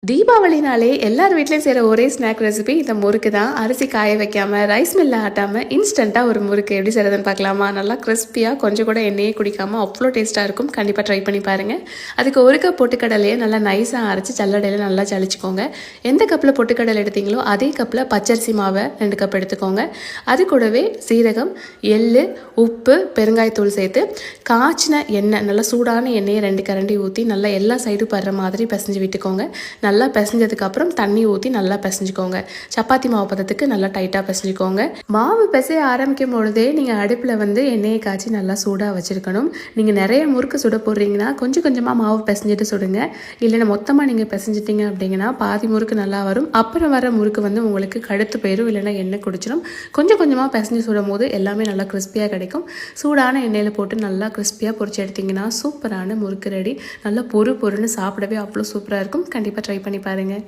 தீபாவளினாலே எல்லார் வீட்லயும் செய்ற ஒரே ஸ்நாக் ரெசிபி இந்த முறுக்கு தான். அரிசி காய வைக்காம, ரைஸ் மில்ல ஆட்டாம, இன்ஸ்டன்ட்டா ஒரு முறுக்கு எப்படி செய்றதுன்னு பார்க்கலாமா? நல்லா கிறிஸ்பியா கொஞ்சம் கூட எண்ணெயே குடிக்காம அவ்ளோ டேஸ்ட்டா இருக்கும். கண்டிப்பா ட்ரை பண்ணி பாருங்க. அதுக்கு 1 கப் பொட்டுக்கடலைய நல்லா நைஸா அரைச்சு சல்லடையில நல்லா சலிச்சுக்கோங்க. எந்த கப்ல பொட்டுக்கடலை எடுத்தீங்களோ அதே கப்ல பச்சரிசி மாவை 2 கப் எடுத்துக்கோங்க. அது கூடவே சீரகம், எள்ளு, உப்பு, பெருங்காயத்தூள் சேர்த்து காய்ச்சின எண்ணெய், நல்லா சூடான எண்ணெயை 2 கரண்டி ஊற்றி நல்லா எல்லா சைடும் படுற மாதிரி பிசைஞ்சு விட்டுக்கோங்க. நல்லா பிசைஞ்சதுக்கப்புறம் தண்ணி ஊற்றி நல்லா பிசைஞ்சுக்கோங்க. சப்பாத்தி மாவு பதத்துக்கு நல்லா டைட்டாக பிசைஞ்சுக்கோங்க. மாவு பிசைய ஆரம்பிக்கும் பொழுதே நீங்கள் அடுப்பில் எண்ணெயை காய்ச்சி நல்லா சூடாக வச்சுருக்கணும். நீங்கள் நிறைய முறுக்கு சுட போடுறீங்கன்னா கொஞ்சம் கொஞ்சமாக மாவு பிசைஞ்சிட்டு சுடுங்க. இல்லைன்னா மொத்தமாக நீங்கள் பிசைஞ்சிட்டிங்க அப்படிங்கன்னா பாதி முறுக்கு நல்லா வரும். அப்புறம் வர முறுக்கு உங்களுக்கு கடுத்து போயிடும், இல்லைன்னா எண்ணெய் குடிச்சிடும். கொஞ்சம் கொஞ்சமாக பிசைஞ்சு சுடும் போது எல்லாமே நல்லா கிறிஸ்பியாக கிடைக்கும். சூடான எண்ணெயில் போட்டு நல்லா கிறிஸ்பியாக பொரிச்சு எடுத்திங்கன்னா சூப்பரான முறுக்கு ரெடி. நல்லா பொறுன்னு சாப்பிடவே அவ்வளோ சூப்பராக இருக்கும். கண்டிப்பாக ட்ரை பண்ணி பாருங்கள்.